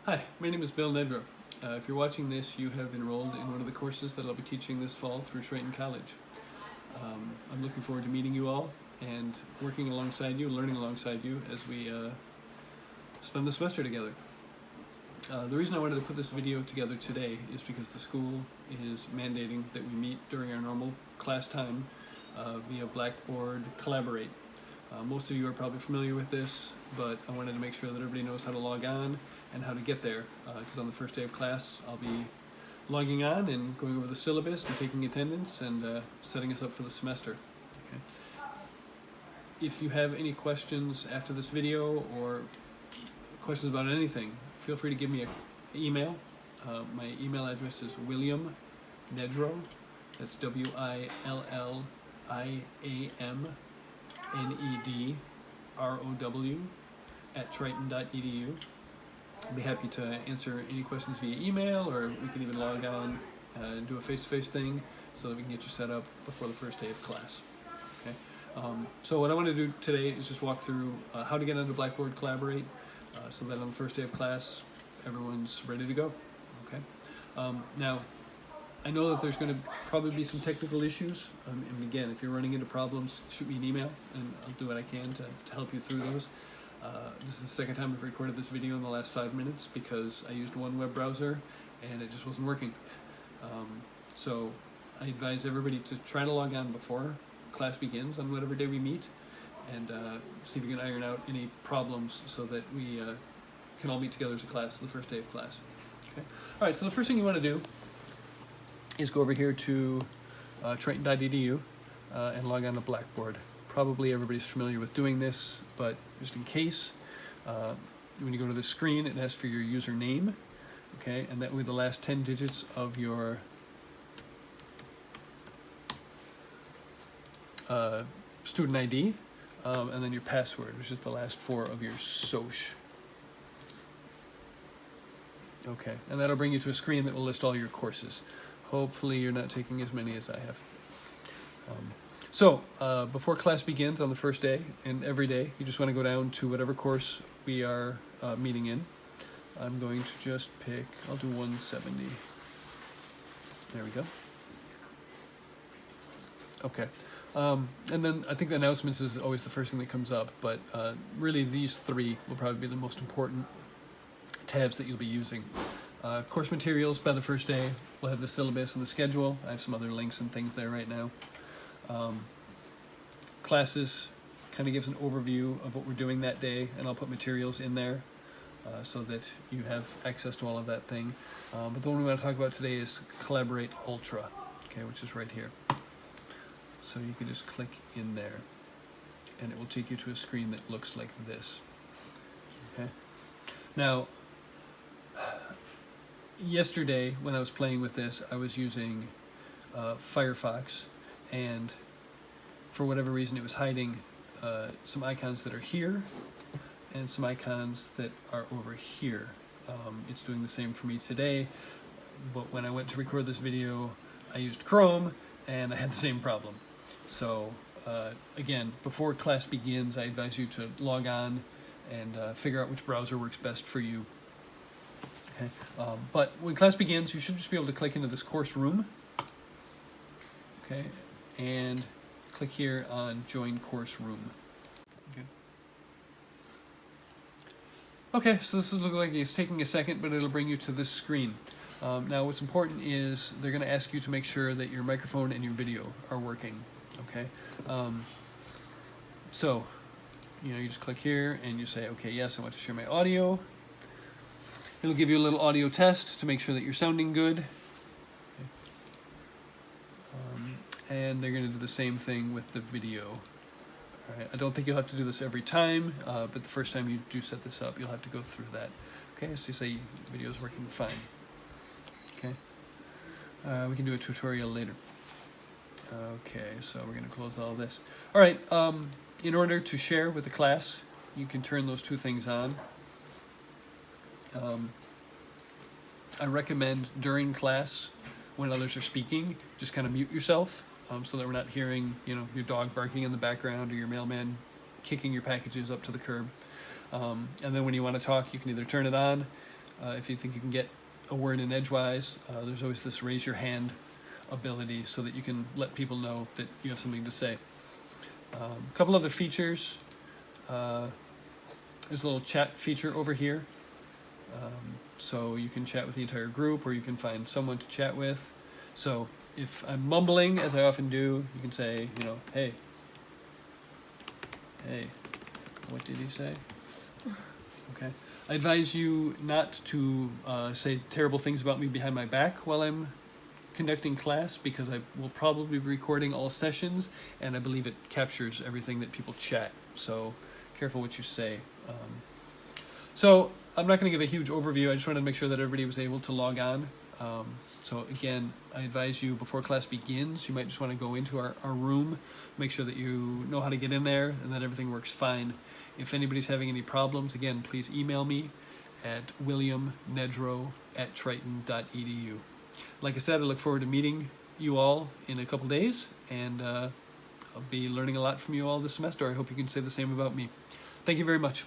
Hi, my name is Bill Nedrow. If you're watching this, you have enrolled in one of the courses that I'll be teaching this fall through Triton College. I'm looking forward to meeting you all and working alongside you, learning alongside you as we spend the semester together. The reason I wanted to put this video together today is because the school is mandating that we meet during our normal class time via Blackboard Collaborate. Most of you are probably familiar with this, but I wanted to make sure that everybody knows how to log on and how to get there, because on the first day of class I'll be logging on and going over the syllabus and taking attendance and setting us up for the semester. Okay. If you have any questions after this video or questions about anything, feel free to give me an email. My email address is William Nedrow, that's WILLIAMNEDROW @triton.edu. I'll be happy to answer any questions via email, or we can even log on and do a face-to-face thing so that we can get you set up before the first day of class. Okay. So what I want to do today is just walk through how to get onto Blackboard Collaborate so that on the first day of class everyone's ready to go. Okay. Now, I know that there's going to probably be some technical issues, and again, if you're running into problems, shoot me an email and I'll do what I can to help you through those. This is the second time I've recorded this video in the last 5 minutes because I used one web browser and it just wasn't working. So I advise everybody to try to log on before class begins on whatever day we meet, and see if you can iron out any problems so that we can all meet together as a class the first day of class. Okay. All right, so the first thing you want to do is go over here to triton.edu and log on to Blackboard. Probably everybody's familiar with doing this, but just in case, when you go to the screen, it asks for your username, okay, and that will be the last 10 digits of your student ID, and then your password, which is the last 4 of your SOCH. Okay, and that'll bring you to a screen that will list all your courses. Hopefully you're not taking as many as I have. So, before class begins on the first day, and every day, you just want to go down to whatever course we are meeting in. I'm going to just pick, I'll do 170. There we go. Okay. And then I think the announcements is always the first thing that comes up, but really these 3 will probably be the most important tabs that you'll be using. Course materials by the first day, we'll have the syllabus and the schedule. I have some other links and things there right now. Classes kind of gives an overview of what we're doing that day, and I'll put materials in there so that you have access to all of that thing. But the one we want to talk about today is Collaborate Ultra, okay, which is right here. So you can just click in there, and it will take you to a screen that looks like this. Okay. Now, yesterday when I was playing with this, I was using Firefox, and for whatever reason it was hiding some icons that are here and some icons that are over here. It's doing the same for me today, but when I went to record this video I used Chrome and I had the same problem. So again, before class begins, I advise you to log on and figure out which browser works best for you. Okay. But when class begins, you should just be able to click into this course room, okay, and click here on Join Course Room. Okay. Okay, so this looks like it's taking a second, but it'll bring you to this screen. Now, what's important is they're going to ask you to make sure that your microphone and your video are working. Okay. So, you just click here and you say, okay, yes, I want to share my audio. It'll give you a little audio test to make sure that you're sounding good. Okay. And they're going to do the same thing with the video. All right. I don't think you'll have to do this every time, but the first time you do set this up, you'll have to go through that. Okay, so you say video is working fine. Okay. We can do a tutorial later. Okay, so we're going to close all this. All right, in order to share with the class, you can turn those 2 things on. I recommend during class, when others are speaking, just kind of mute yourself so that we're not hearing, your dog barking in the background or your mailman kicking your packages up to the curb. And then when you want to talk, you can either turn it on If you think you can get a word in edgewise, there's always this raise your hand ability so that you can let people know that you have something to say. A couple other features. There's a little chat feature over here. So you can chat with the entire group, or you can find someone to chat with. So if I'm mumbling, as I often do, you can say, hey, what did he say? Okay. I advise you not to say terrible things about me behind my back while I'm conducting class, because I will probably be recording all sessions, and I believe it captures everything that people chat. So careful what you say. So I'm not going to give a huge overview. I just wanted to make sure that everybody was able to log on. So again, I advise you before class begins, you might just want to go into our room, make sure that you know how to get in there and that everything works fine. If anybody's having any problems, again, please email me at williamnedrow@triton.edu. Like I said, I look forward to meeting you all in a couple days, and I'll be learning a lot from you all this semester. I hope you can say the same about me. Thank you very much.